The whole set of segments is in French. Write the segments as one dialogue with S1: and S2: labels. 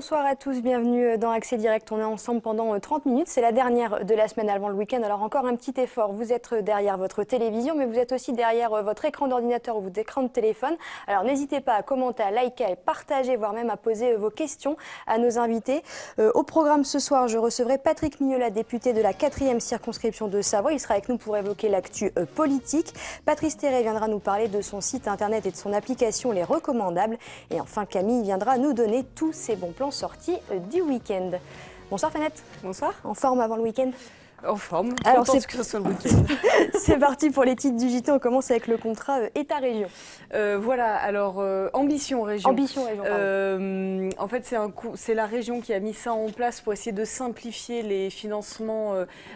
S1: Bonsoir à tous, bienvenue dans Accès Direct. On est ensemble pendant 30 minutes, c'est la dernière de la semaine avant le week-end. Alors encore un petit effort, vous êtes derrière votre télévision, mais vous êtes aussi derrière votre écran d'ordinateur ou votre écran de téléphone. Alors n'hésitez pas à commenter, à liker, à partager, voire même à poser vos questions à nos invités. Au programme ce soir, je recevrai Patrick Mignola, député de la 4e circonscription de Savoie. Il sera avec nous pour évoquer l'actu politique. Patrice Terret viendra nous parler de son site internet et de son application Les Recommandables. Et enfin, Camille viendra nous donner tous ses bons plans sortis du week-end. Bonsoir Fanette.
S2: Bonsoir.
S1: En forme avant le week-end?
S2: En forme.
S1: Alors
S2: c'est que ce soit le week-end.
S1: C'est parti pour les titres du JT. On commence avec le contrat État-région.
S2: Voilà, alors Ambition Région.
S1: Ambition Région, pardon.
S2: En fait, c'est la région qui a mis ça en place pour essayer de simplifier les financements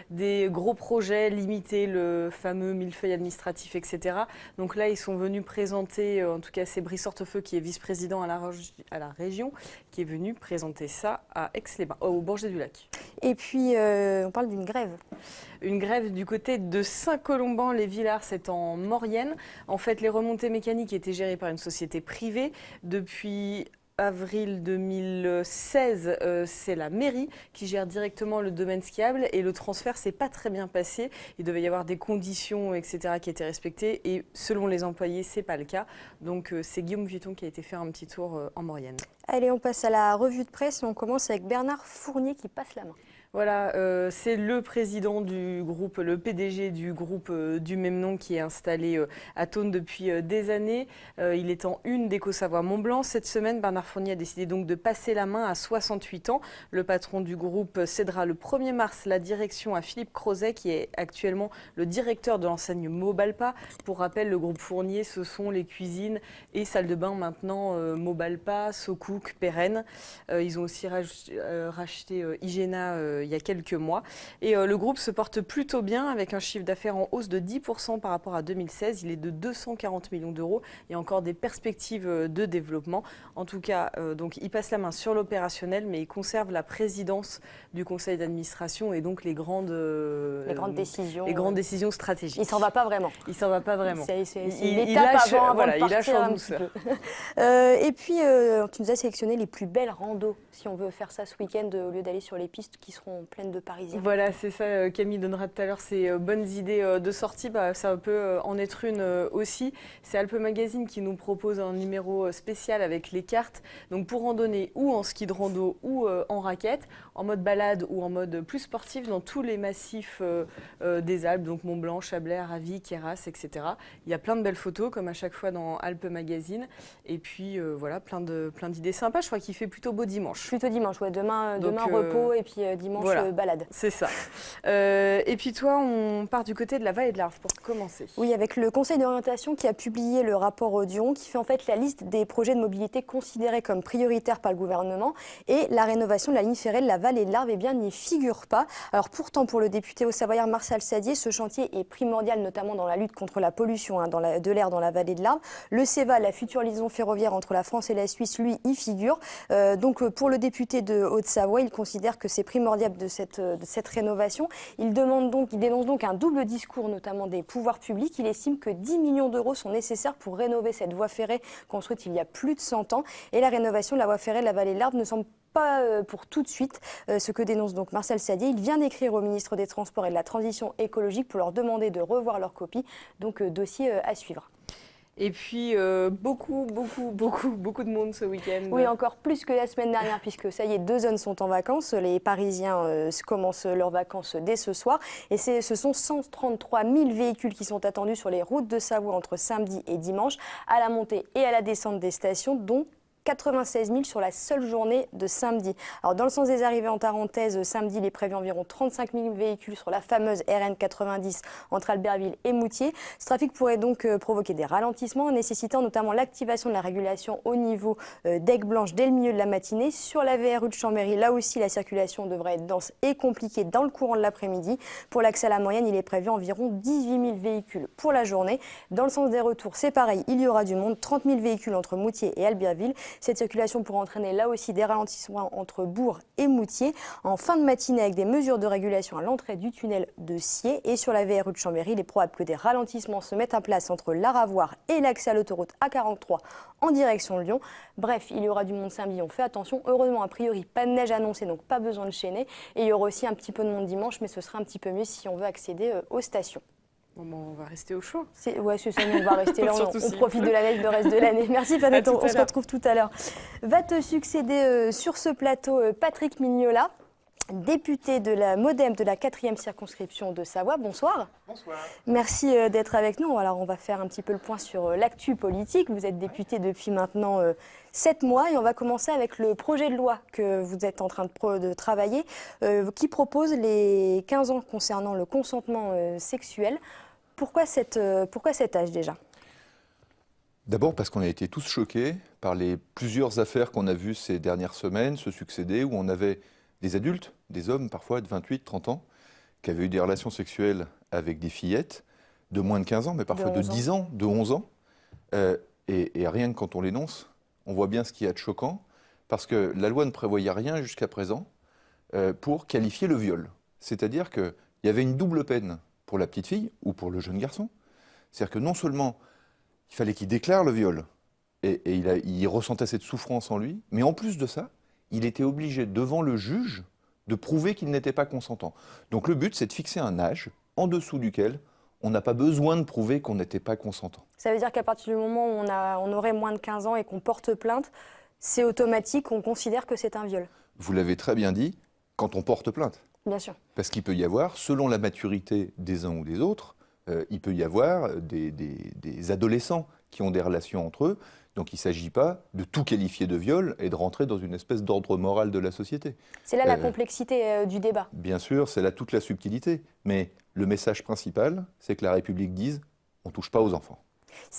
S2: des gros projets, limiter le fameux millefeuille administratif, etc. Donc là, ils sont venus présenter, en tout cas c'est Brice Hortefeux qui est vice-président à la région, qui est venu présenter ça à Aix-les-Bains, au Bourget-du-Lac.
S1: Et puis, on parle d'une grève.
S2: Une grève du côté de Saint-Colomban-les-Villars, c'est en Maurienne. En fait, les remontées mécaniques étaient gérées par une société privée. Depuis avril 2016, c'est la mairie qui gère directement le domaine skiable et le transfert s'est pas très bien passé. Il devait y avoir des conditions, etc. qui étaient respectées et selon les employés, c'est pas le cas. Donc c'est Guillaume Vuitton qui a été faire un petit tour en Maurienne.
S1: Allez, on passe à la revue de presse et on commence avec Bernard Fournier qui passe la main.
S2: Voilà, c'est le président du groupe, le PDG du groupe du même nom qui est installé à Thônes depuis des années. Il est en une d'Éco-Savoie Mont-Blanc. Cette semaine, Bernard Fournier a décidé donc de passer la main à 68 ans. Le patron du groupe cédera le 1er mars la direction à Philippe Crozet, qui est actuellement le directeur de l'enseigne Mobalpa. Pour rappel, le groupe Fournier, ce sont les cuisines et salles de bain maintenant Mobalpa, SoCook, Pérenne. Ils ont aussi racheté Igena il y a quelques mois. Et le groupe se porte plutôt bien avec un chiffre d'affaires en hausse de 10% par rapport à 2016. Il est de 240 millions d'euros. Il y a encore des perspectives de développement. En tout cas, donc, il passe la main sur l'opérationnel, mais il conserve la présidence du conseil d'administration et donc les grandes décisions stratégiques.
S1: Il s'en va pas vraiment.
S2: Il s'en va pas vraiment.
S1: Il lâche
S2: en douceur.
S1: Et puis, tu nous as sélectionné les plus belles randos, si on veut faire ça ce week-end, au lieu d'aller sur les pistes qui seront pleine de Parisiens.
S2: Voilà, c'est ça. Camille donnera tout à l'heure ses bonnes idées de sortie. Ça peut en être une aussi. C'est Alpe Magazine qui nous propose un numéro spécial avec les cartes. Donc pour randonner ou en ski de rando ou en raquette, en mode balade ou en mode plus sportif dans tous les massifs des Alpes, donc Mont-Blanc, Chablais, Aravis, Queyras, etc. Il y a plein de belles photos comme à chaque fois dans Alpe Magazine. Et puis voilà, plein d'idées sympas. Je crois qu'il fait plutôt beau dimanche.
S1: Plutôt dimanche, ouais. Demain repos et puis dimanche
S2: voilà,
S1: balade.
S2: C'est ça. Et puis toi, on part du côté de la vallée de l'Arve pour commencer.
S1: Oui, avec le Conseil d'orientation qui a publié le rapport Audion qui fait en fait la liste des projets de mobilité considérés comme prioritaires par le gouvernement et la rénovation de la ligne ferrée de la vallée de l'Arve n'y figure pas. Alors pourtant, pour le député haut-savoyard Martial Sadier, ce chantier est primordial, notamment dans la lutte contre la pollution de l'air dans la vallée de l'Arve. Le CEVA, la future liaison ferroviaire entre la France et la Suisse, lui, y figure. Donc pour le député de Haute-Savoie, il considère que c'est primordial de cette rénovation. Il dénonce donc un double discours, notamment des pouvoirs publics. Il estime que 10 millions d'euros sont nécessaires pour rénover cette voie ferrée construite il y a plus de 100 ans. Et la rénovation de la voie ferrée de la vallée de l'Arve ne semble pas pour tout de suite, ce que dénonce donc Martial Sadier. Il vient d'écrire au ministre des Transports et de la Transition écologique pour leur demander de revoir leur copie. Donc dossier à suivre.
S2: Et puis, beaucoup de monde ce week-end.
S1: Oui, encore plus que la semaine dernière, puisque ça y est, 2 zones sont en vacances. Les Parisiens commencent leurs vacances dès ce soir. Et ce sont 133 000 véhicules qui sont attendus sur les routes de Savoie entre samedi et dimanche, à la montée et à la descente des stations, dont 96 000 sur la seule journée de samedi. Alors dans le sens des arrivées en Tarentaise, samedi, il est prévu environ 35 000 véhicules sur la fameuse RN 90 entre Albertville et Moutier. Ce trafic pourrait donc provoquer des ralentissements, nécessitant notamment l'activation de la régulation au niveau d'Aigues-Blanches dès le milieu de la matinée. Sur la VRU de Chambéry, là aussi, la circulation devrait être dense et compliquée dans le courant de l'après-midi. Pour l'accès à la moyenne, il est prévu environ 18 000 véhicules pour la journée. Dans le sens des retours, c'est pareil, il y aura du monde, 30 000 véhicules entre Moutier et Albertville. Cette circulation pourrait entraîner là aussi des ralentissements entre Bourg et Moutier en fin de matinée avec des mesures de régulation à l'entrée du tunnel de Sciez. Et sur la VRU de Chambéry, il est probable que des ralentissements se mettent en place entre l'Aravoir et l'accès à l'autoroute A43 en direction de Lyon. Bref, il y aura du Mont-Saint-Billon. Fais attention. Heureusement, a priori, pas de neige annoncée, donc pas besoin de chaîner. Et il y aura aussi un petit peu de monde dimanche, mais ce sera un petit peu mieux si on veut accéder aux stations.
S2: Bon, on va rester au chaud.
S1: Ouais, c'est ça, on va rester là, on profite de la neige le reste de l'année. Merci Fanette, on se retrouve tout à l'heure. Va te succéder sur ce plateau Patrick Mignola, député de la MoDem de la 4e circonscription de Savoie. Bonsoir.
S3: Bonsoir.
S1: Merci d'être avec nous. Alors, on va faire un petit peu le point sur l'actu politique. Vous êtes député depuis maintenant 7 mois et on va commencer avec le projet de loi que vous êtes en train de travailler qui propose les 15 ans concernant le consentement sexuel. Pourquoi cet âge déjà ?
S3: D'abord parce qu'on a été tous choqués par les plusieurs affaires qu'on a vues ces dernières semaines se succéder où on avait des adultes, des hommes parfois de 28, 30 ans, qui avaient eu des relations sexuelles avec des fillettes de moins de 15 ans, mais parfois de 10 ans, de 11 ans. Et rien que quand on l'énonce, on voit bien ce qu'il y a de choquant, parce que la loi ne prévoyait rien jusqu'à présent pour qualifier le viol. C'est-à-dire qu'il y avait une double peine pour la petite fille ou pour le jeune garçon. C'est-à-dire que non seulement il fallait qu'il déclare le viol, et il ressentait cette souffrance en lui, mais en plus de ça, il était obligé devant le juge de prouver qu'il n'était pas consentant. Donc le but, c'est de fixer un âge en dessous duquel on n'a pas besoin de prouver qu'on n'était pas consentant.
S1: Ça veut dire qu'à partir du moment où on aurait moins de 15 ans et qu'on porte plainte, c'est automatique, on considère que c'est un viol.
S3: Vous l'avez très bien dit, quand on porte plainte.
S1: Bien sûr.
S3: Parce qu'il peut y avoir, selon la maturité des uns ou des autres, il peut y avoir des adolescents qui ont des relations entre eux. Donc il ne s'agit pas de tout qualifier de viol et de rentrer dans une espèce d'ordre moral de la société.
S1: C'est là la complexité du débat.
S3: Bien sûr, c'est là toute la subtilité. Mais le message principal, c'est que la République dise on ne touche pas aux enfants.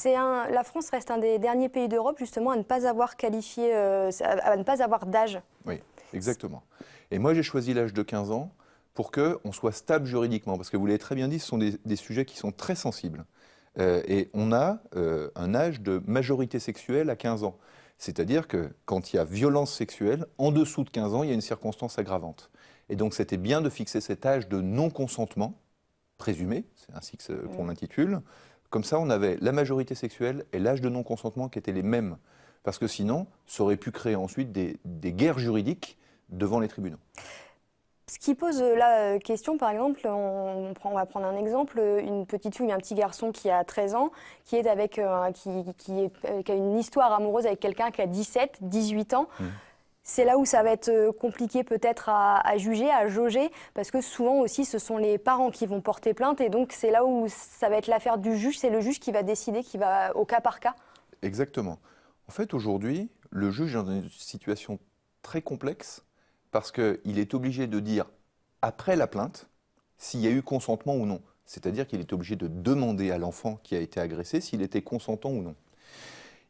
S1: La France reste un des derniers pays d'Europe justement à ne pas avoir qualifié, à ne pas avoir d'âge.
S3: Oui, exactement. Et moi j'ai choisi l'âge de 15 ans pour qu'on soit stable juridiquement. Parce que vous l'avez très bien dit, ce sont des sujets qui sont très sensibles. Et on a un âge de majorité sexuelle à 15 ans. C'est-à-dire que quand il y a violence sexuelle, en dessous de 15 ans, il y a une circonstance aggravante. Et donc c'était bien de fixer cet âge de non-consentement, présumé, c'est ainsi qu'on l'intitule. Comme ça, on avait la majorité sexuelle et l'âge de non-consentement qui étaient les mêmes. Parce que sinon, ça aurait pu créer ensuite des guerres juridiques devant les tribunaux.
S1: Ce qui pose la question, par exemple, on va prendre un exemple, une petite fille, un petit garçon qui a 13 ans, qui a une histoire amoureuse avec quelqu'un qui a 17, 18 ans. C'est là où ça va être compliqué peut-être à juger, à jauger, parce que souvent aussi ce sont les parents qui vont porter plainte et donc c'est là où ça va être l'affaire du juge, c'est le juge qui va décider, qui va au cas par cas.
S3: Exactement. En fait, aujourd'hui, le juge est dans une situation très complexe parce qu'il est obligé de dire, après la plainte, s'il y a eu consentement ou non. C'est-à-dire qu'il est obligé de demander à l'enfant qui a été agressé s'il était consentant ou non.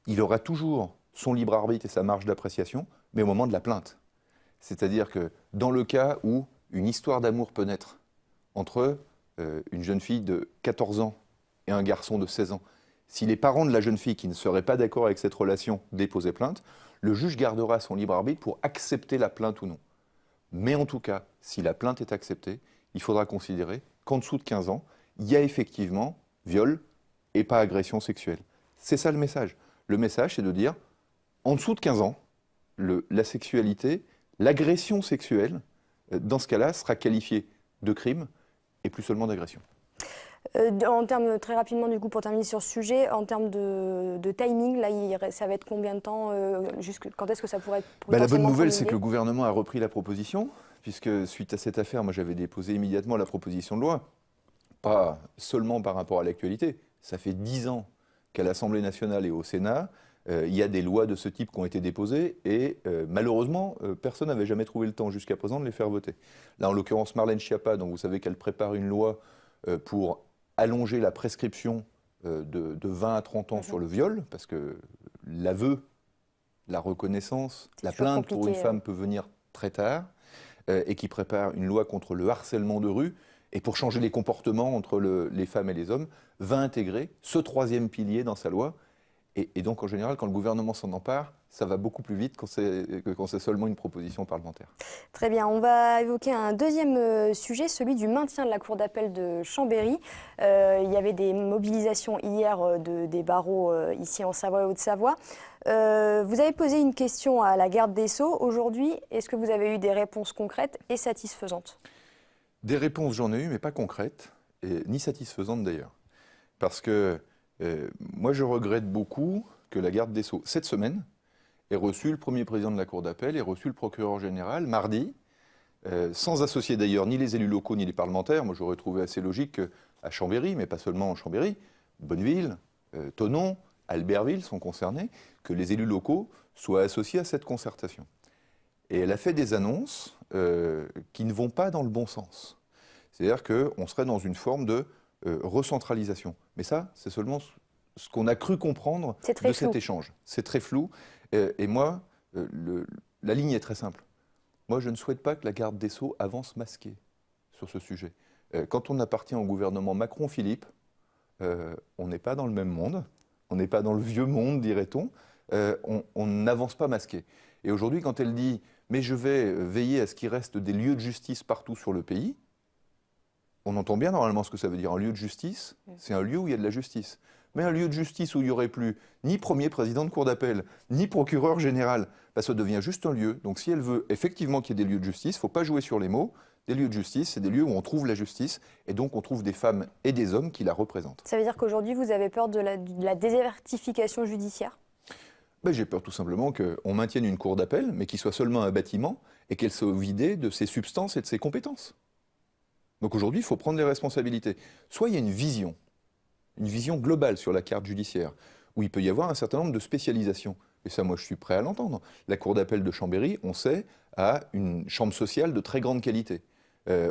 S3: Il aura toujours son libre arbitre et sa marge d'appréciation, mais au moment de la plainte. C'est-à-dire que dans le cas où une histoire d'amour peut naître entre une jeune fille de 14 ans et un garçon de 16 ans, si les parents de la jeune fille qui ne seraient pas d'accord avec cette relation déposaient plainte, le juge gardera son libre arbitre pour accepter la plainte ou non. Mais en tout cas, si la plainte est acceptée, il faudra considérer qu'en dessous de 15 ans, il y a effectivement viol et pas agression sexuelle. C'est ça le message. Le message, c'est de dire, en dessous de 15 ans, la sexualité, l'agression sexuelle, dans ce cas-là, sera qualifiée de crime et plus seulement d'agression.
S1: En termes, très rapidement, du coup, pour terminer sur ce sujet, en termes de timing, là, ça va être combien de temps quand est-ce que ça pourrait être
S3: La bonne nouvelle, c'est que le gouvernement a repris la proposition, puisque suite à cette affaire, moi j'avais déposé immédiatement la proposition de loi, pas seulement par rapport à l'actualité. Ça fait 10 ans qu'à l'Assemblée nationale et au Sénat, il y a des lois de ce type qui ont été déposées et malheureusement, personne n'avait jamais trouvé le temps jusqu'à présent de les faire voter. Là, en l'occurrence, Marlène Schiappa, donc vous savez qu'elle prépare une loi pour allonger la prescription de 20 à 30 ans sur le viol, parce que l'aveu, la reconnaissance, la plainte pour une femme peut venir très tard, et qui prépare une loi contre le harcèlement de rue, et pour changer les comportements entre les femmes et les hommes, va intégrer ce troisième pilier dans sa loi. Et donc, en général, quand le gouvernement s'en empare, ça va beaucoup plus vite que quand c'est seulement une proposition parlementaire.
S1: Très bien, on va évoquer un deuxième sujet, celui du maintien de la cour d'appel de Chambéry. Il y avait des mobilisations hier des barreaux ici en Savoie et Haute-Savoie. Vous avez posé une question à la garde des Sceaux. Aujourd'hui, est-ce que vous avez eu des réponses concrètes et satisfaisantes?
S3: Des réponses, j'en ai eu, mais pas concrètes, ni satisfaisantes d'ailleurs. Parce que moi, je regrette beaucoup que la garde des Sceaux, cette semaine, ait reçu le premier président de la Cour d'appel, ait reçu le procureur général mardi, sans associer d'ailleurs ni les élus locaux ni les parlementaires. Moi, j'aurais trouvé assez logique qu'à Chambéry, mais pas seulement en Chambéry, Bonneville, Thonon, Albertville sont concernés, que les élus locaux soient associés à cette concertation. Et elle a fait des annonces qui ne vont pas dans le bon sens. C'est-à-dire qu'on serait dans une forme de recentralisation. Mais ça, c'est seulement ce qu'on a cru comprendre de cet échange. C'est très flou. Et moi, la ligne est très simple. Moi, je ne souhaite pas que la garde des Sceaux avance masquée sur ce sujet. Quand on appartient au gouvernement Macron-Philippe, on n'est pas dans le même monde, on n'est pas dans le vieux monde, dirait-on, on n'avance pas masqué. Et aujourd'hui, quand elle dit « mais je vais veiller à ce qu'il reste des lieux de justice partout sur le pays », on entend bien normalement ce que ça veut dire. Un lieu de justice, c'est un lieu où il y a de la justice. Mais un lieu de justice où il n'y aurait plus ni premier président de cour d'appel, ni procureur général, bah, ça devient juste un lieu. Donc si elle veut effectivement qu'il y ait des lieux de justice, il ne faut pas jouer sur les mots. Des lieux de justice, c'est des lieux où on trouve la justice, et donc on trouve des femmes et des hommes qui la représentent.
S1: Ça veut dire qu'aujourd'hui, vous avez peur de la désertification judiciaire?
S3: Ben, j'ai peur tout simplement qu'on maintienne une cour d'appel, mais qui soit seulement un bâtiment, et qu'elle soit vidée de ses substances et de ses compétences. Donc aujourd'hui, il faut prendre les responsabilités. Soit il y a une vision globale sur la carte judiciaire, où il peut y avoir un certain nombre de spécialisations. Et ça, moi, je suis prêt à l'entendre. La cour d'appel de Chambéry, on sait, a une chambre sociale de très grande qualité.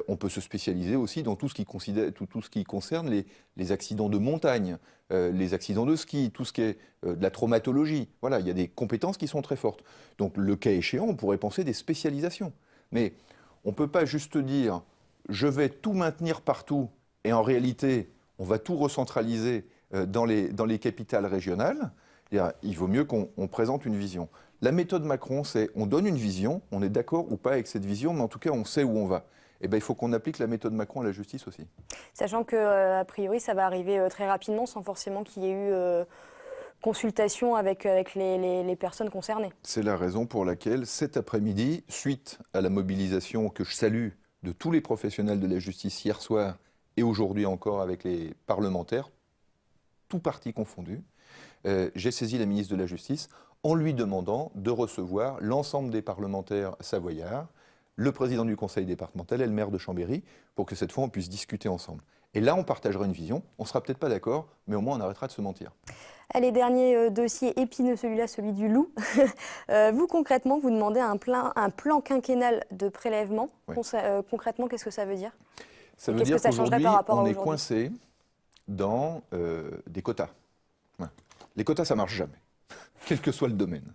S3: On peut se spécialiser aussi dans tout ce qui concerne les accidents de montagne, les accidents de ski, tout ce qui est de la traumatologie. Voilà, il y a des compétences qui sont très fortes. Donc, le cas échéant, on pourrait penser des spécialisations. Mais on ne peut pas juste dire « je vais tout maintenir partout » et en réalité, on va tout recentraliser dans les capitales régionales. Il vaut mieux qu'on présente une vision. La méthode Macron, c'est on donne une vision, on est d'accord ou pas avec cette vision, mais en tout cas, on sait où on va. Eh ben, il faut qu'on applique la méthode Macron à la justice aussi.
S1: Sachant que, a priori, ça va arriver très rapidement, sans forcément qu'il y ait eu consultation avec les personnes concernées.
S3: C'est la raison pour laquelle, cet après-midi, suite à la mobilisation que je salue de tous les professionnels de la justice hier soir et aujourd'hui encore avec les parlementaires, tous partis confondus, j'ai saisi la ministre de la Justice en lui demandant de recevoir l'ensemble des parlementaires savoyards, le président du conseil départemental et le maire de Chambéry, pour que cette fois on puisse discuter ensemble. Et là, on partagera une vision, on ne sera peut-être pas d'accord, mais au moins on arrêtera de se mentir.
S1: Allez, dernier dossier épineux, celui-là, celui du loup. Vous, concrètement, vous demandez un plan quinquennal de prélèvement. Oui. Concrètement, qu'est-ce que ça veut dire?
S3: Ça veut dire qu'aujourd'hui, on est coincé dans des quotas. Ouais. Les quotas, ça ne marche jamais, quel que soit le domaine.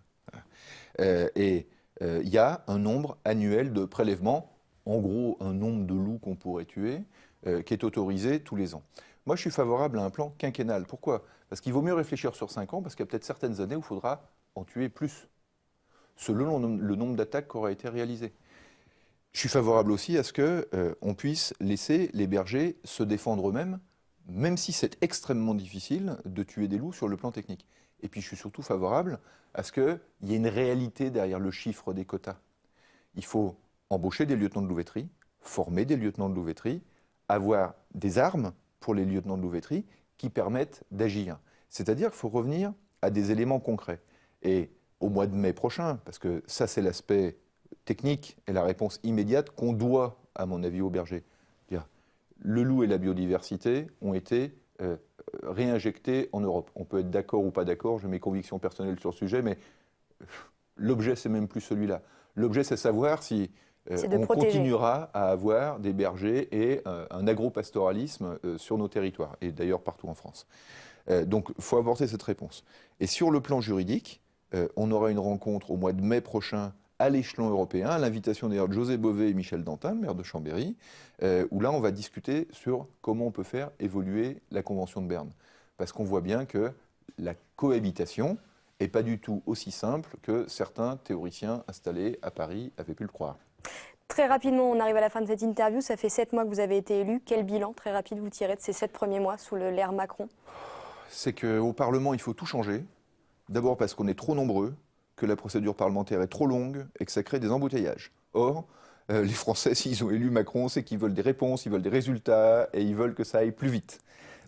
S3: Il y a un nombre annuel de prélèvements, en gros un nombre de loups qu'on pourrait tuer, qui est autorisé tous les ans. Moi, je suis favorable à un plan quinquennal. Pourquoi? Parce qu'il vaut mieux réfléchir sur 5 ans, parce qu'il y a peut-être certaines années où il faudra en tuer plus, selon le nombre d'attaques qui aura été réalisé. Je suis favorable aussi à ce qu'on puisse laisser les bergers se défendre eux-mêmes, même si c'est extrêmement difficile de tuer des loups sur le plan technique. Et puis je suis surtout favorable à ce qu'il y ait une réalité derrière le chiffre des quotas. Il faut embaucher des lieutenants de louveterie, former des lieutenants de louveterie, avoir des armes pour les lieutenants de louveterie qui permettent d'agir. C'est-à-dire qu'il faut revenir à des éléments concrets. Et au mois de mai prochain, parce que ça c'est l'aspect technique et la réponse immédiate qu'on doit, à mon avis, aux bergers. Le loup et la biodiversité ont été réinjectés en Europe. On peut être d'accord ou pas d'accord, j'ai mes convictions personnelles sur le sujet, mais l'objet, c'est même plus celui-là. L'objet, c'est savoir si on continuera à avoir des bergers et un agropastoralisme sur nos territoires, et d'ailleurs partout en France. Donc, il faut apporter cette réponse. Et sur le plan juridique, on aura une rencontre au mois de mai prochain à l'échelon européen, à l'invitation d'ailleurs de José Bové et Michel Dantin, le maire de Chambéry, où là on va discuter sur comment on peut faire évoluer la Convention de Berne. Parce qu'on voit bien que la cohabitation n'est pas du tout aussi simple que certains théoriciens installés à Paris avaient pu le croire.
S1: Très rapidement, on arrive à la fin de cette interview. Ça fait 7 mois que vous avez été élu. Quel bilan très rapide vous tirez de ces 7 premiers mois sous l'ère Macron?
S3: C'est qu'au Parlement, il faut tout changer. D'abord parce qu'on est trop nombreux, que la procédure parlementaire est trop longue et que ça crée des embouteillages. Or, les Français, s'ils ont élu Macron, c'est qu'ils veulent des réponses, ils veulent des résultats et ils veulent que ça aille plus vite.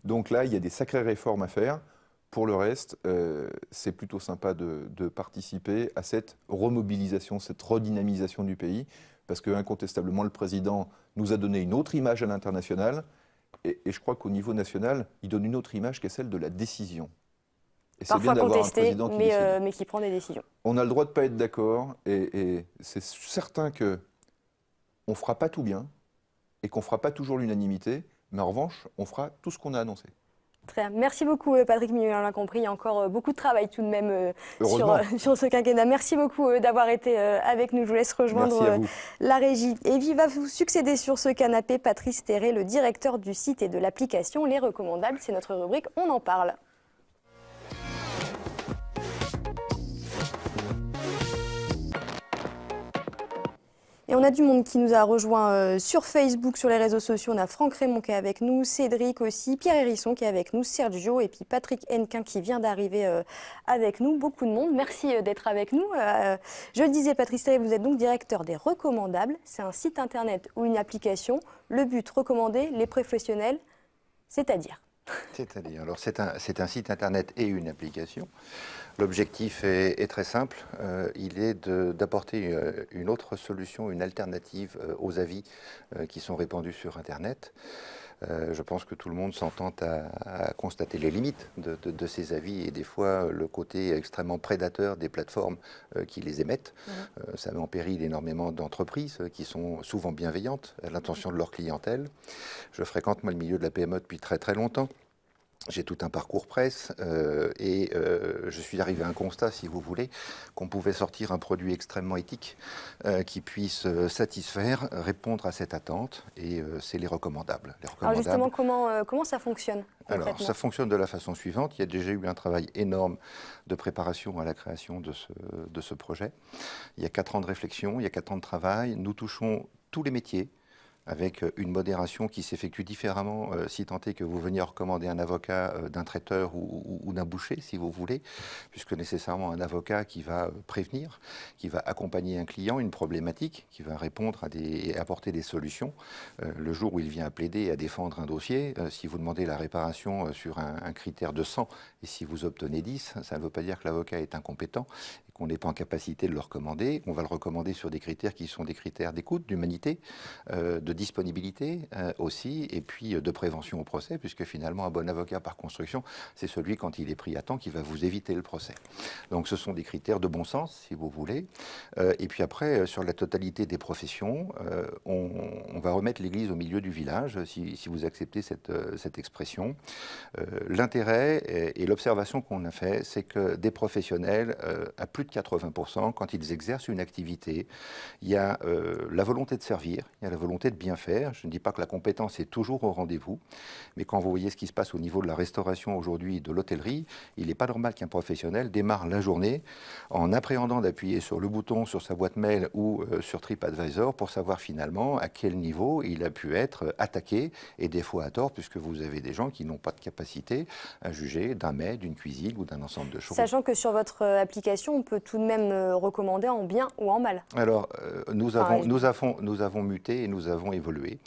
S3: Donc là, il y a des sacrées réformes à faire. Pour le reste, c'est plutôt sympa de participer à cette remobilisation, cette redynamisation du pays, parce que incontestablement, le président nous a donné une autre image à l'international, et je crois qu'au niveau national, il donne une autre image qui est celle de la décision. Et c'est bien
S1: Parfois
S3: d'avoir un
S1: contesté,
S3: président qui décide.
S1: mais qui prend des décisions.
S3: On a le droit de ne pas être d'accord, et c'est certain qu'on ne fera pas tout bien, et qu'on ne fera pas toujours l'unanimité, mais en revanche, on fera tout ce qu'on a annoncé.
S1: Très bien. Merci beaucoup Patrick Mignon, on l'a compris. Il y a encore beaucoup de travail tout de même sur ce quinquennat. Merci beaucoup d'avoir été avec nous. Je vous laisse rejoindre la régie. Et il va vous succéder sur ce canapé Patrice Terré, le directeur du site et de l'application Les Recommandables. C'est notre rubrique On en parle. Et on a du monde qui nous a rejoint sur Facebook, sur les réseaux sociaux. On a Franck Raymond qui est avec nous, Cédric aussi, Pierre Hérisson qui est avec nous, Sergio et puis Patrick Henquin qui vient d'arriver avec nous. Beaucoup de monde. Merci d'être avec nous. Je le disais, Patrice Terré, vous êtes donc directeur des Recommandables. C'est un site internet ou une application. Le but, recommander les professionnels, c'est-à-dire
S4: alors c'est un site internet et une application. L'objectif est très simple, il est d'apporter une autre solution, une alternative aux avis qui sont répandus sur Internet. Je pense que tout le monde s'entend à constater les limites de ces avis et des fois le côté extrêmement prédateur des plateformes qui les émettent. Ça met en péril énormément d'entreprises qui sont souvent bienveillantes à l'intention de leur clientèle. Je fréquente moi le milieu de la PME depuis très très longtemps. J'ai tout un parcours presse et je suis arrivé à un constat, si vous voulez, qu'on pouvait sortir un produit extrêmement éthique qui puisse satisfaire, répondre à cette attente et c'est les recommandables.
S1: Alors justement, comment ça fonctionne concrètement ?
S4: Alors, ça fonctionne de la façon suivante. Il y a déjà eu un travail énorme de préparation à la création de ce projet. Il y a 4 ans de réflexion, il y a 4 ans de travail. Nous touchons tous les métiers, avec une modération qui s'effectue différemment si tant est que vous veniez recommander un avocat d'un traiteur ou d'un boucher, si vous voulez, puisque nécessairement un avocat qui va prévenir, qui va accompagner un client, une problématique, qui va répondre et apporter des solutions. Le jour où il vient à plaider et à défendre un dossier, si vous demandez la réparation sur un critère de 100 et si vous obtenez 10, ça ne veut pas dire que l'avocat est incompétent et qu'on n'est pas en capacité de le recommander. On va le recommander sur des critères qui sont des critères d'écoute, d'humanité, de disponibilité aussi, et puis de prévention au procès, puisque finalement un bon avocat par construction, c'est celui quand il est pris à temps qui va vous éviter le procès. Donc ce sont des critères de bon sens, si vous voulez. Et puis après, sur la totalité des professions, on va remettre l'église au milieu du village, si vous acceptez cette expression. L'intérêt et l'observation qu'on a fait, c'est que des professionnels, à plus de 80%, quand ils exercent une activité, il y a la volonté de servir, il y a la volonté de bien faire. Je ne dis pas que la compétence est toujours au rendez-vous, mais quand vous voyez ce qui se passe au niveau de la restauration aujourd'hui, de l'hôtellerie, il n'est pas normal qu'un professionnel démarre la journée en appréhendant d'appuyer sur le bouton sur sa boîte mail ou sur TripAdvisor pour savoir finalement à quel niveau il a pu être attaqué, et des fois à tort, puisque vous avez des gens qui n'ont pas de capacité à juger d'un mets, d'une cuisine ou d'un ensemble de choses.
S1: Sachant que sur votre application, on peut tout de même recommander en bien ou en mal.
S4: Alors, nous avons muté et nous avons évolué.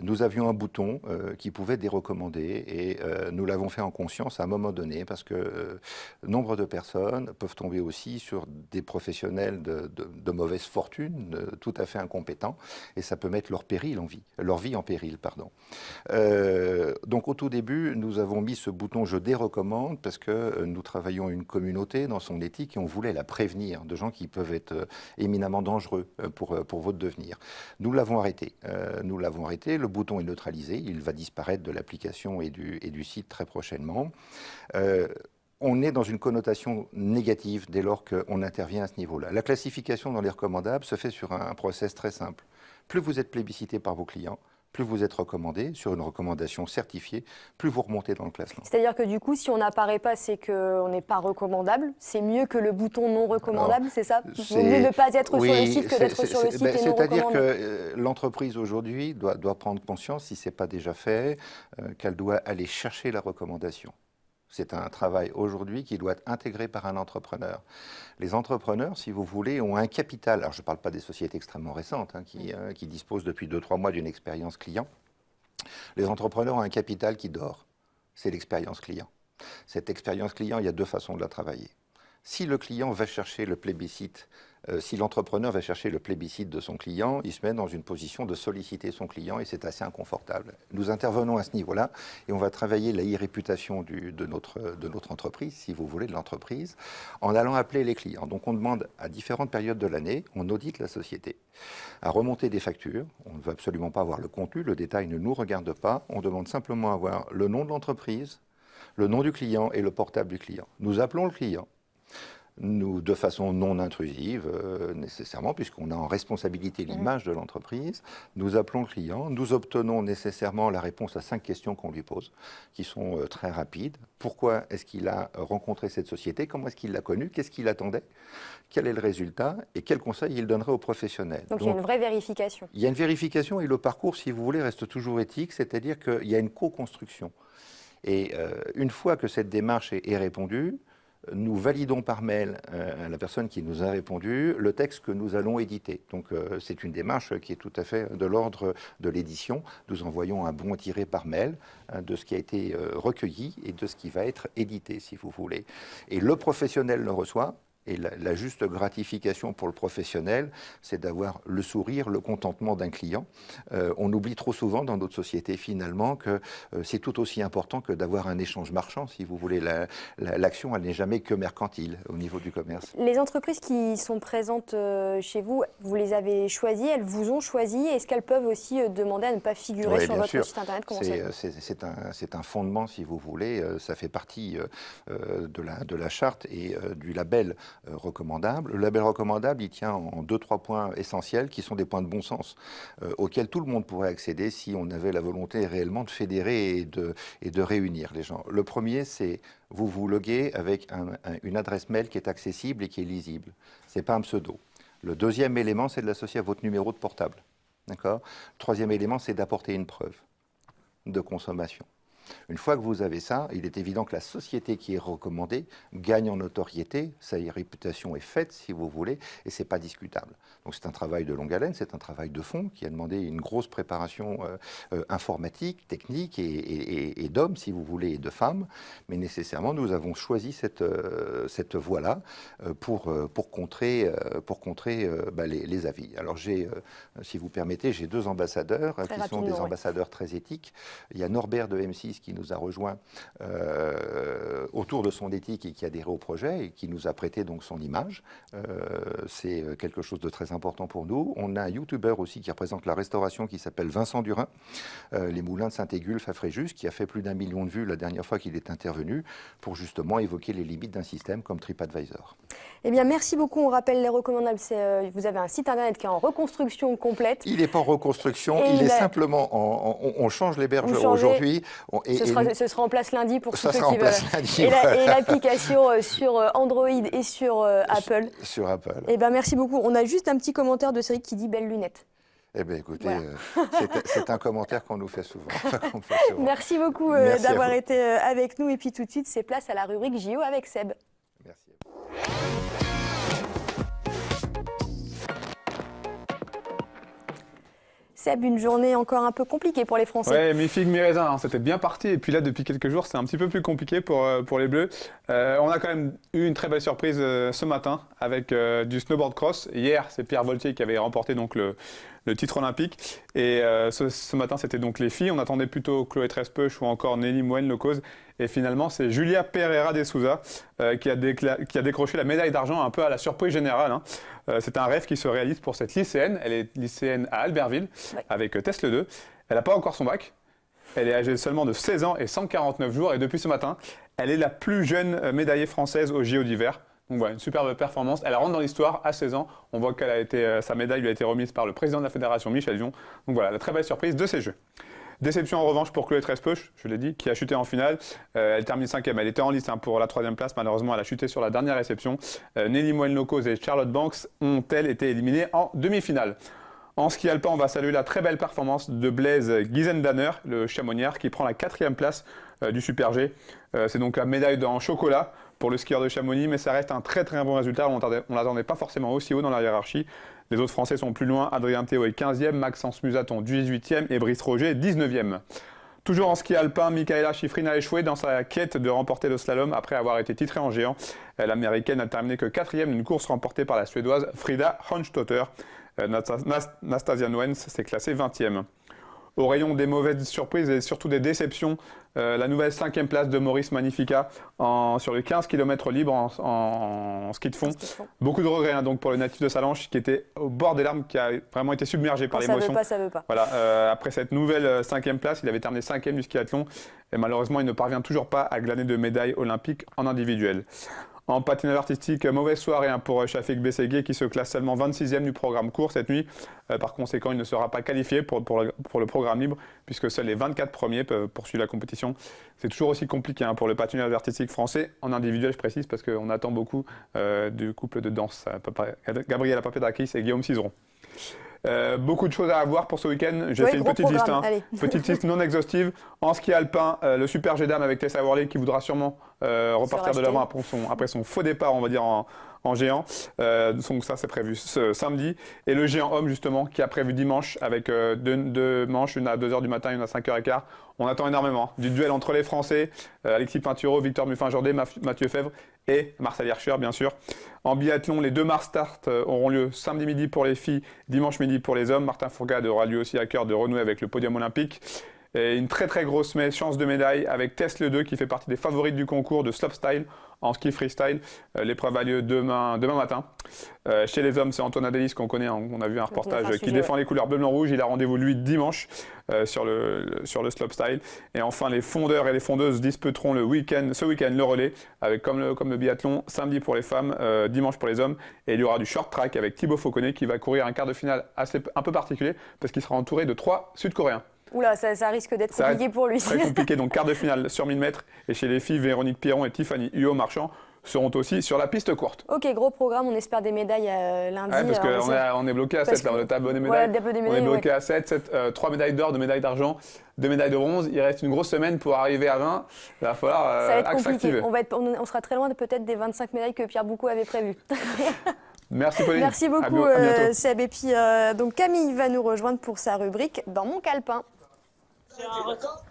S4: Nous avions un bouton qui pouvait dérecommander et nous l'avons fait en conscience à un moment donné parce que nombre de personnes peuvent tomber aussi sur des professionnels de mauvaise fortune, tout à fait incompétents, et ça peut mettre leur vie en péril. Donc au tout début, nous avons mis ce bouton « Je dérecommande » parce que nous travaillons une communauté dans son éthique et on voulait la prévenir de gens qui peuvent être éminemment dangereux pour votre devenir. Nous l'avons arrêté. Le bouton est neutralisé, il va disparaître de l'application et du site très prochainement. On est dans une connotation négative dès lors qu'on intervient à ce niveau-là. La classification dans les recommandables se fait sur un process très simple. Plus vous êtes plébiscité par vos clients, plus vous êtes recommandé, sur une recommandation certifiée, plus vous remontez dans le classement.
S1: C'est-à-dire que du coup, si on n'apparaît pas, c'est qu'on n'est pas recommandable. C'est mieux que le bouton non recommandable, c'est ça? Il vaut mieux ne pas être sur le site que d'être sur le site et non recommandé.
S4: C'est-à-dire que l'entreprise aujourd'hui doit prendre conscience, si ce n'est pas déjà fait, qu'elle doit aller chercher la recommandation. C'est un travail aujourd'hui qui doit être intégré par un entrepreneur. Les entrepreneurs, si vous voulez, ont un capital. Alors je ne parle pas des sociétés extrêmement récentes qui disposent depuis 2-3 mois d'une expérience client. Les entrepreneurs ont un capital qui dort. C'est l'expérience client. Cette expérience client, il y a 2 façons de la travailler. Si le client va chercher le plébiscite, si l'entrepreneur va chercher le plébiscite de son client, il se met dans une position de solliciter son client et c'est assez inconfortable. Nous intervenons à ce niveau-là et on va travailler la e-réputation de notre entreprise, si vous voulez, de l'entreprise, en allant appeler les clients. Donc on demande à différentes périodes de l'année, on audite la société, à remonter des factures. On ne veut absolument pas avoir le contenu, le détail ne nous regarde pas. On demande simplement à avoir le nom de l'entreprise, le nom du client et le portable du client. Nous appelons le client. Nous, de façon non intrusive, nécessairement, puisqu'on a en responsabilité l'image de l'entreprise, nous appelons le client, nous obtenons nécessairement la réponse à 5 questions qu'on lui pose, qui sont très rapides. Pourquoi est-ce qu'il a rencontré cette société? Comment est-ce qu'il l'a connue? Qu'est-ce qu'il attendait? Quel est le résultat? Et quels conseils il donnerait aux professionnels?
S1: Donc il y a une vraie vérification.
S4: Il y a une vérification et le parcours, si vous voulez, reste toujours éthique, c'est-à-dire qu'il y a une co-construction. Et une fois que cette démarche est répondue, nous validons par mail à la personne qui nous a répondu le texte que nous allons éditer. Donc c'est une démarche qui est tout à fait de l'ordre de l'édition. Nous envoyons un bon tiré par mail de ce qui a été recueilli et de ce qui va être édité, si vous voulez. Et le professionnel le reçoit. Et la juste gratification pour le professionnel, c'est d'avoir le sourire, le contentement d'un client. On oublie trop souvent dans notre société finalement que c'est tout aussi important que d'avoir un échange marchand, si vous voulez. L'action, elle n'est jamais que mercantile au niveau du commerce.
S1: Les entreprises qui sont présentes chez vous, vous les avez choisies, elles vous ont choisi. Est-ce qu'elles peuvent aussi demander à ne pas figurer sur votre site internet?
S4: C'est un fondement, si vous voulez. Ça fait partie de la charte et du label recommandable. Le label recommandable, il tient en 2-3 points essentiels qui sont des points de bon sens auxquels tout le monde pourrait accéder si on avait la volonté réellement de fédérer et de réunir les gens. Le premier, c'est vous vous loguez avec une adresse mail qui est accessible et qui est lisible. Ce n'est pas un pseudo. Le deuxième élément, c'est de l'associer à votre numéro de portable. D'accord ? Le troisième élément, c'est d'apporter une preuve de consommation. Une fois que vous avez ça, il est évident que la société qui est recommandée gagne en notoriété, sa réputation est faite, si vous voulez, et ce n'est pas discutable. Donc c'est un travail de longue haleine, c'est un travail de fond qui a demandé une grosse préparation informatique, technique et d'hommes, si vous voulez, et de femmes. Mais nécessairement, nous avons choisi cette voie-là pour contrer les avis. Alors si vous permettez, j'ai 2 ambassadeurs qui sont des ambassadeurs très éthiques. Il y a Norbert de M6 qui nous a rejoint autour de son éthique et qui a adhéré au projet et qui nous a prêté donc son image. C'est quelque chose de très important pour nous. On a un youtubeur aussi qui représente la restauration qui s'appelle Vincent Durin, les moulins de Saint-Égulphe à Fréjus, qui a fait plus d'1 million de vues la dernière fois qu'il est intervenu pour justement évoquer les limites d'un système comme TripAdvisor.
S1: Eh bien, merci beaucoup. On rappelle les recommandables. Vous avez un site internet qui est en reconstruction complète.
S4: Il n'est pas en reconstruction, il est simplement on change l'hébergeur aujourd'hui.
S1: Ce sera en place lundi pour tous ceux qui veulent. Et l'application sur Android et sur Apple.
S4: Sur Apple.
S1: Eh bien, merci beaucoup. On a juste un petit commentaire de Cédric qui dit belles lunettes.
S4: Eh bien, écoutez, voilà. C'est un commentaire qu'on nous fait souvent.
S1: Merci beaucoup d'avoir été avec nous. Et puis tout de suite, c'est place à la rubrique JO avec Seb.
S4: Merci.
S1: Seb, une journée encore un peu compliquée pour les Français.
S5: Oui, mi figue, mi raisin, hein, c'était bien parti. Et puis là, depuis quelques jours, c'est un petit peu plus compliqué pour les Bleus. On a quand même eu une très belle surprise ce matin avec du snowboard cross. Hier, c'est Pierre Voltier qui avait remporté donc le titre olympique. Et ce matin, c'était donc les filles. On attendait plutôt Chloé Trespeuch ou encore Nelly Moine-Locose. Et finalement, c'est Julia Pereira de Souza qui a décroché la médaille d'argent un peu à la surprise générale. Hein. C'est un rêve qui se réalise pour cette lycéenne. Elle est lycéenne à Albertville avec Tesle 2. Elle n'a pas encore son bac. Elle est âgée seulement de 16 ans et 149 jours. Et depuis ce matin, elle est la plus jeune médaillée française aux JO d'hiver. Donc voilà, une superbe performance. Elle rentre dans l'histoire à 16 ans. On voit qu'elle a été, sa médaille lui a été remise par le président de la fédération, Michel Dion. Donc voilà, la très belle surprise de ces Jeux. Déception en revanche pour Chloé Trespeuch, je l'ai dit, qui a chuté en finale. Elle termine 5e. Elle était en lice pour la 3e place. Malheureusement, elle a chuté sur la dernière réception. Nelly Moelle-Nocos et Charlotte Banks ont-elles été éliminées en demi-finale. En ski alpin, on va saluer la très belle performance de Blaise Gizendanner, le chamonnière, qui prend la 4e place du Super G. C'est donc la médaille en chocolat pour le skieur de Chamonix, mais ça reste un très très bon résultat. On ne l'attendait pas forcément aussi haut dans la hiérarchie. Les autres Français sont plus loin. Adrien Théo est 15e, Maxence Musaton 18e et Brice Roger 19e. Toujours en ski alpin, Michaela Schifrin a échoué dans sa quête de remporter le slalom après avoir été titrée en géant. L'américaine n'a terminé que 4e d'une course remportée par la suédoise Frida Ronstotter. Nastasia Noens s'est classée 20e. Au rayon des mauvaises surprises et surtout des déceptions, la nouvelle 5e place de Maurice Magnifica sur les 15 km libres en ski de fond. Beaucoup de regrets donc pour le natif de Salanches qui était au bord des larmes, qui a vraiment été submergé par l'émotion.
S1: Ça veut pas.
S5: Voilà, après cette nouvelle 5e place, il avait terminé 5e du skiathlon et malheureusement il ne parvient toujours pas à glaner de médaille olympique en individuel. En patinage artistique, mauvaise soirée pour Chafik Bessegué qui se classe seulement 26e du programme court cette nuit. Par conséquent, il ne sera pas qualifié pour le programme libre puisque seuls les 24 premiers peuvent poursuivre la compétition. C'est toujours aussi compliqué pour le patinage artistique français. En individuel, je précise, parce qu'on attend beaucoup du couple de danse, Gabriela Papadakis et Guillaume Cizeron. Beaucoup de choses à voir pour ce week-end. J'ai fait une petite liste, petite liste non exhaustive. En ski alpin, le Super G Dame avec Tessa Worley qui voudra sûrement repartir de l'avant après son faux départ, on va dire, en géant. Donc ça, c'est prévu ce samedi. Et le géant homme, justement, qui a prévu dimanche avec deux manches, une à 2h du matin, une à 5h15. On attend énormément du duel entre les Français, Alexis Pinturo, Victor Muffin-Jourdain, Mathieu Fèvre et Marcel Hirscher, bien sûr. En biathlon, les 2 mars start auront lieu samedi midi pour les filles, dimanche midi pour les hommes. Martin Fourcade aura lui aussi à cœur de renouer avec le podium olympique. Et une très très grosse chance de médaille avec Tess Le 2 qui fait partie des favorites du concours de slopestyle en ski freestyle. L'épreuve a lieu demain matin. Chez les hommes, c'est Antoine Adélis qu'on connaît. On a vu un reportage qui défend les couleurs bleu, blanc, rouge. Il a rendez-vous lui dimanche sur le slopestyle. Et enfin, les fondeurs et les fondeuses disputeront ce week-end le relais avec comme le biathlon, samedi pour les femmes, dimanche pour les hommes. Et il y aura du short track avec Thibaut Fauconnet qui va courir un quart de finale un peu particulier parce qu'il sera entouré de 3 Sud-Coréens.
S1: Oula, ça risque d'être compliqué pour lui.
S5: Très compliqué, donc quart de finale sur 1000 mètres. Et chez les filles, Véronique Pierron et Tiffany Huot-Marchand seront aussi sur la piste courte.
S1: Ok, gros programme, on espère des médailles lundi.
S5: Ouais, parce qu'on est bloqué à 7, là, le tableau des médailles. On est bloqué à 7, 3 médailles d'or, 2 médailles d'argent, 2 médailles de bronze. Il reste une grosse semaine pour arriver à 20. Il va falloir
S1: ça va être
S5: s'activer.
S1: compliqué. On sera très loin peut-être des 25 médailles que Pierre Boucaud avait prévues.
S5: Merci Pauline.
S1: Merci beaucoup Seb. Et puis donc Camille va nous rejoindre pour sa rubrique Dans mon calepin. C'est un record.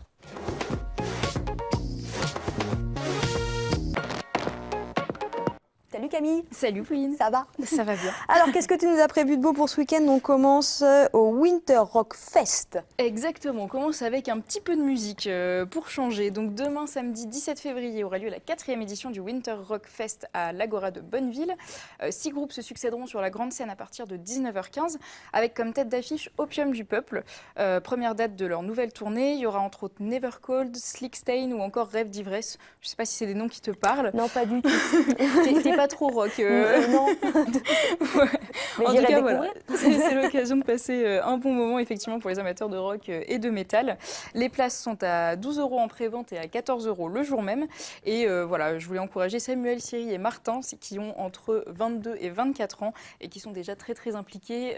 S1: Salut Camille.
S6: Salut Pauline.
S1: Ça va?
S6: Ça va bien.
S1: Alors qu'est-ce que tu nous as prévu de beau pour ce week-end? On commence au Winter Rock Fest.
S6: Exactement, on commence avec un petit peu de musique pour changer. Donc demain samedi 17 février aura lieu la 4e édition du Winter Rock Fest à l'Agora de Bonneville. 6 groupes se succéderont sur la grande scène à partir de 19h15 avec comme tête d'affiche Opium du Peuple. Première date de leur nouvelle tournée, il y aura entre autres Never Cold, Slick Stain ou encore Rêve d'ivresse. Je ne sais pas si c'est des noms qui te parlent.
S1: Non, pas du tout.
S6: T'es pas trop rock.
S1: Non.
S6: Ouais.
S1: Mais
S6: en tout cas, voilà,
S1: découvrir.
S6: c'est l'occasion de passer un bon moment effectivement pour les amateurs de rock et de métal. Les places sont à 12 € en pré-vente et à 14 € le jour même. Et voilà, je voulais encourager Samuel, Cyril et Martin qui ont entre 22 et 24 ans et qui sont déjà très très impliqués.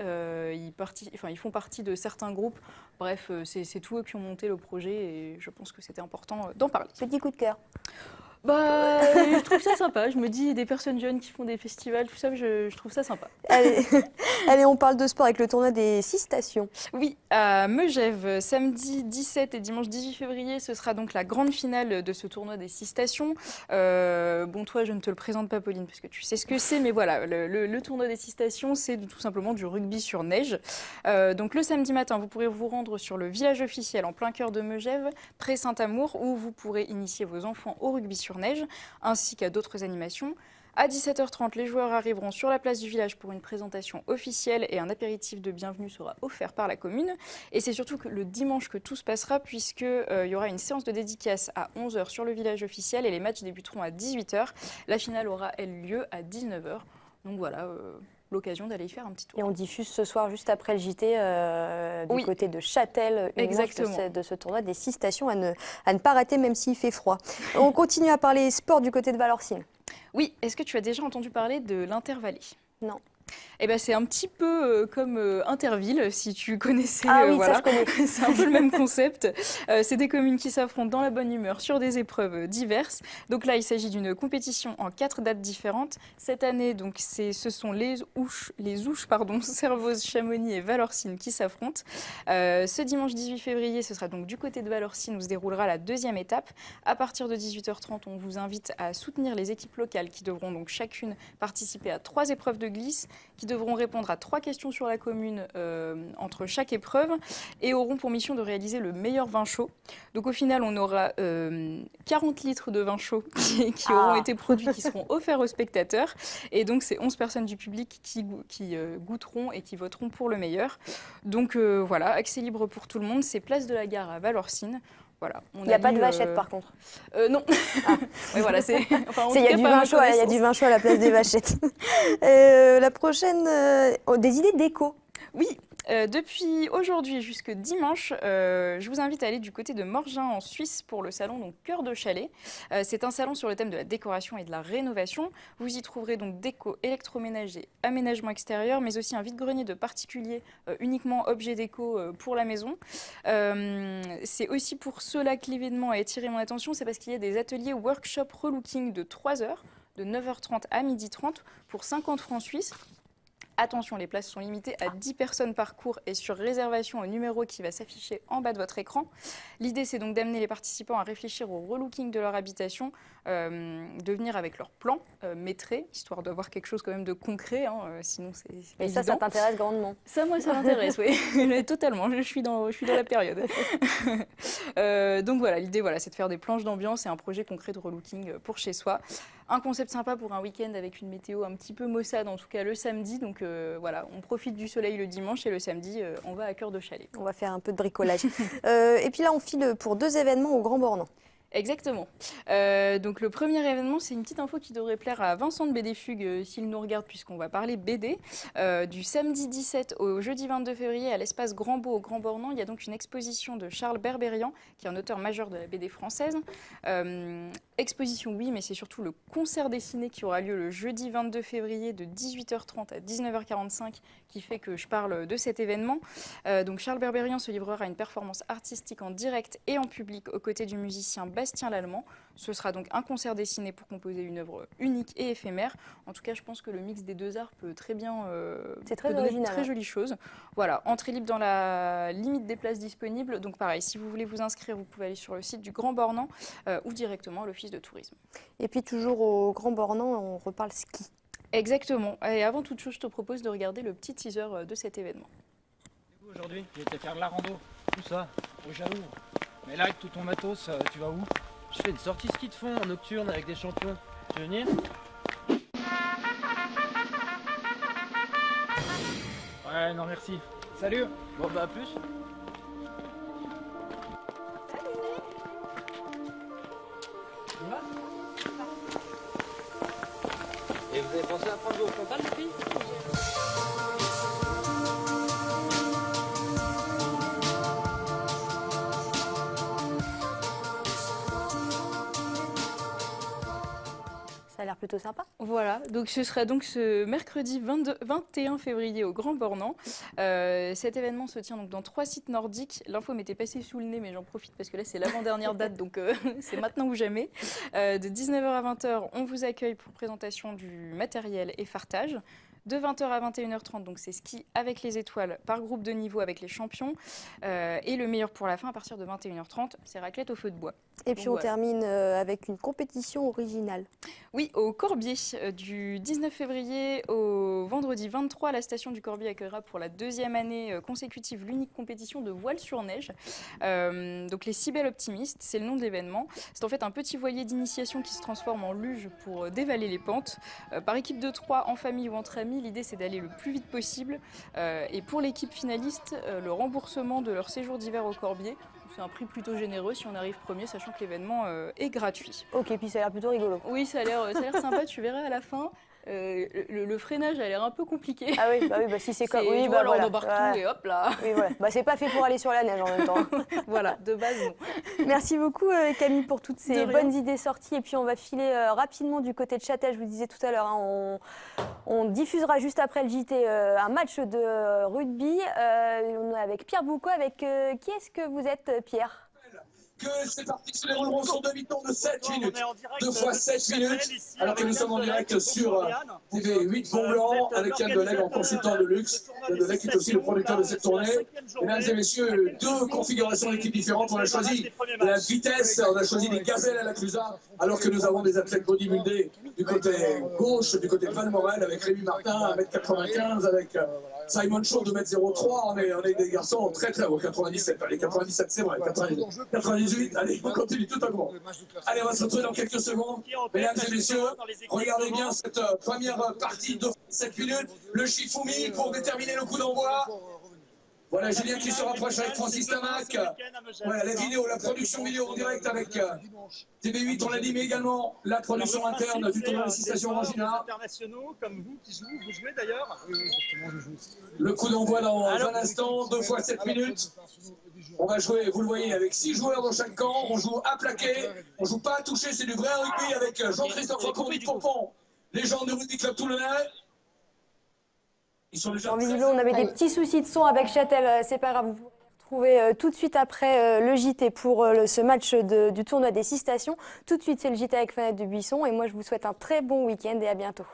S6: Ils font partie de certains groupes. Bref, c'est tous eux qui ont monté le projet et je pense que c'était important d'en parler.
S1: Petit coup de cœur.
S6: Bah, je trouve ça sympa. Je me dis, des personnes jeunes qui font des festivals, tout ça, je trouve ça sympa.
S1: Allez, on parle de sport avec le tournoi des 6 stations.
S6: Oui, à Megève, samedi 17 et dimanche 18 février, ce sera donc la grande finale de ce tournoi des 6 stations. Bon, toi, je ne te le présente pas, Pauline, parce que tu sais ce que c'est, mais voilà, le tournoi des 6 stations, c'est tout simplement du rugby sur neige. Donc le samedi matin, vous pourrez vous rendre sur le village officiel en plein cœur de Megève, près Saint-Amour, où vous pourrez initier vos enfants au rugby sur neige, ainsi qu'à d'autres animations. À 17h30, les joueurs arriveront sur la place du village pour une présentation officielle et un apéritif de bienvenue sera offert par la commune. Et c'est surtout que le dimanche que tout se passera puisqu'il y aura une séance de dédicace à 11h sur le village officiel et les matchs débuteront à 18h. La finale aura elle lieu à 19h. Donc voilà, l'occasion d'aller y faire un petit tour.
S1: Et on diffuse ce soir, juste après le JT, du côté de Châtel, une manche de ce tournoi, des 6 stations à ne pas rater, même s'il fait froid. On continue à parler sport du côté de Valorcine.
S6: Oui, est-ce que tu as déjà entendu parler de l'Intervallée?
S1: Non.
S6: Eh ben, c'est un petit peu comme Interville, si tu connaissais.
S1: Ah oui,
S6: voilà.
S1: ça je connais.
S6: C'est un peu le même concept. C'est des communes qui s'affrontent dans la bonne humeur sur des épreuves diverses. Donc là, il s'agit d'une compétition en 4 dates différentes. Cette année, donc, ce sont les Ouches, Servoz, Chamonix et Valorcine qui s'affrontent. Ce dimanche 18 février, ce sera donc du côté de Valorcine où se déroulera la 2e étape. À partir de 18h30, on vous invite à soutenir les équipes locales qui devront donc chacune participer à 3 épreuves de glisse, qui devront répondre à 3 questions sur la commune entre chaque épreuve et auront pour mission de réaliser le meilleur vin chaud. Donc au final, on aura 40 litres de vin chaud qui auront été produits, qui seront offerts aux spectateurs. Et donc, c'est 11 personnes du public qui goûteront et qui voteront pour le meilleur. Donc voilà, accès libre pour tout le monde. C'est place de la Gare à Valorcine. Voilà,
S1: il n'y a pas de vachette par contre.
S6: Non. Ah. Ouais, voilà,
S1: il y a du vin chaud, il y a du vin chaud à la place des vachettes. La prochaine, des idées déco.
S6: Oui. Depuis aujourd'hui jusqu'à dimanche, je vous invite à aller du côté de Morgin en Suisse pour le salon donc Cœur de Chalet. C'est un salon sur le thème de la décoration et de la rénovation. Vous y trouverez donc déco, électroménager, aménagement extérieur, mais aussi un vide-grenier de particuliers, uniquement objets déco pour la maison. C'est aussi pour cela que l'événement a attiré mon attention, c'est parce qu'il y a des ateliers workshop relooking de 3 heures, de 9h30 à 12h30 pour 50 francs suisses. Attention, les places sont limitées à 10 personnes par cours et sur réservation au numéro qui va s'afficher en bas de votre écran. L'idée, c'est donc d'amener les participants à réfléchir au relooking de leur habitation, de venir avec leur plan maîtrisé, histoire d'avoir quelque chose quand même de concret, hein, sinon c'est
S1: Et ça t'intéresse grandement?
S6: Ça, moi, ça m'intéresse, oui, totalement, je suis dans la période. Donc voilà, l'idée, c'est de faire des planches d'ambiance et un projet concret de relooking pour chez soi. Un concept sympa pour un week-end avec une météo un petit peu maussade, en tout cas le samedi. Donc voilà, on profite du soleil le dimanche et le samedi, on va à Cœur de Chalet.
S1: On va faire un peu de bricolage. Et puis là, on file pour 2 événements au Grand Bornand.
S6: Exactement. Donc le premier événement, c'est une petite info qui devrait plaire à Vincent de BD Fugue s'il nous regarde, puisqu'on va parler BD. Du samedi 17 au jeudi 22 février à l'espace Grand Beau au Grand Bornand, il y a donc une exposition de Charles Berberian, qui est un auteur majeur de la BD française. Exposition, oui, mais c'est surtout le concert dessiné qui aura lieu le jeudi 22 février de 18h30 à 19h45 qui fait que je parle de cet événement. Donc Charles Berberian se livrera à une performance artistique en direct et en public aux côtés du musicien Bastien Lallemand. Ce sera donc un concert dessiné pour composer une œuvre unique et éphémère. En tout cas, je pense que le mix des 2 arts peut très bien
S1: c'est très
S6: donner
S1: original,
S6: de très jolies choses. Voilà, entrée libre dans la limite des places disponibles. Donc pareil, si vous voulez vous inscrire, vous pouvez aller sur le site du Grand Bornand ou directement à l'Office de tourisme.
S1: Et puis toujours au Grand Bornand, on reparle ski.
S6: Exactement. Et avant toute chose, je te propose de regarder le petit teaser de cet événement.
S7: Aujourd'hui, j'étais faire de la rando. Où ça? Au Jaloux. Mais là, avec tout ton matos, tu vas où? Je fais une sortie ski de fond en nocturne avec des champions. Tu veux venir? Ouais, non merci. Salut. Bon bah à plus. Et vous avez pensé à prendre vos frontales, les filles?
S1: Ça a l'air plutôt sympa.
S6: Voilà, donc ce sera donc ce mercredi 21 février au Grand Bornand. Cet événement se tient donc dans 3 sites nordiques. L'info m'était passée sous le nez, mais j'en profite parce que là c'est l'avant-dernière date, donc c'est maintenant ou jamais. De 19h à 20h, on vous accueille pour présentation du matériel et fartage. De 20h à 21h30, donc c'est ski avec les étoiles par groupe de niveau avec les champions. Et le meilleur pour la fin, à partir de 21h30, c'est raclette au feu de bois.
S1: Et puis
S6: Donc,
S1: on
S6: voilà.
S1: termine avec une compétition originale.
S6: Oui, au Corbier, du 19 février au vendredi 23, la station du Corbier accueillera pour la 2e année consécutive l'unique compétition de voile sur neige. Donc les 6 belles optimistes, c'est le nom de l'événement. C'est en fait un petit voilier d'initiation qui se transforme en luge pour dévaler les pentes. Par équipe de 3, en famille ou entre amis, l'idée c'est d'aller le plus vite possible. Et pour l'équipe finaliste, le remboursement de leur séjour d'hiver au Corbier. C'est un prix plutôt généreux si on arrive premier, sachant que l'événement est gratuit.
S1: Ok, puis ça a l'air plutôt rigolo.
S6: Oui, ça a l'air sympa, tu verras à la fin. Le freinage a l'air un peu compliqué.
S1: Ah oui, bah si c'est comme... Oui,
S6: tu
S1: bah
S6: vois,
S1: voilà.
S6: on embarque tout et hop là.
S1: Oui, voilà. Bah c'est pas fait pour aller sur la neige en même temps.
S6: Voilà, de base, non.
S1: Merci beaucoup Camille pour toutes
S6: De
S1: ces
S6: rien.
S1: bonnes idées sorties. Et puis on va filer rapidement du côté de Châtel, je vous le disais tout à l'heure. On diffusera juste après le JT un match de rugby. On est avec Pierre Boucaud. Avec qui est-ce que vous êtes, Pierre ?
S8: Que c'est parti, se dérouleront sur 2 mi-temps de 7 minutes. 2 fois 7 minutes, alors que nous sommes en direct sur TV8 Mont-Blanc avec Yann Delègue en consultant de luxe. Yann Delègue qui est aussi le producteur de cette tournée. Mesdames et messieurs, 2 configurations d'équipes différentes. On a choisi la vitesse, on a choisi des gazelles à la Clusaz, alors que nous avons des athlètes bodybuildés du côté gauche, du côté de Valmorel, avec Rémi Martin, 1m95, avec Simon Shaw, 2m03. On est des garçons très très hauts, 97. Allez, 97, c'est vrai, 98. Allez, on continue tout à coup. Allez, on va se retrouver dans quelques secondes. Mesdames et messieurs, regardez bien cette première partie de 7 minutes. Le Shifumi pour déterminer le coup d'envoi. Voilà, Julien qui se rapproche avec Francis Tamac. Voilà, la vidéo, la production vidéo en direct avec TV8, on l'a dit, mais également la production interne du tournoi de 6 stations Orangina.
S9: Internationaux comme vous qui jouent, vous jouez d'ailleurs.
S8: Le coup d'envoi dans un instant, 2 fois 7 minutes. On va jouer, vous le voyez, avec 6 joueurs dans chaque camp. On joue à plaquer, on joue pas à toucher, c'est du vrai rugby avec Jean-Christophe Recourdi-Pompon, légende du rugby club toulonnais. Ils sont déjà
S1: Visiblement, on avait des petits soucis de son avec Châtel. C'est pas grave, vous pourrez les retrouver tout de suite après le JT pour ce match du tournoi des 6 stations. Tout de suite, c'est le JT avec Fanette de Buisson. Et moi, je vous souhaite un très bon week-end et à bientôt.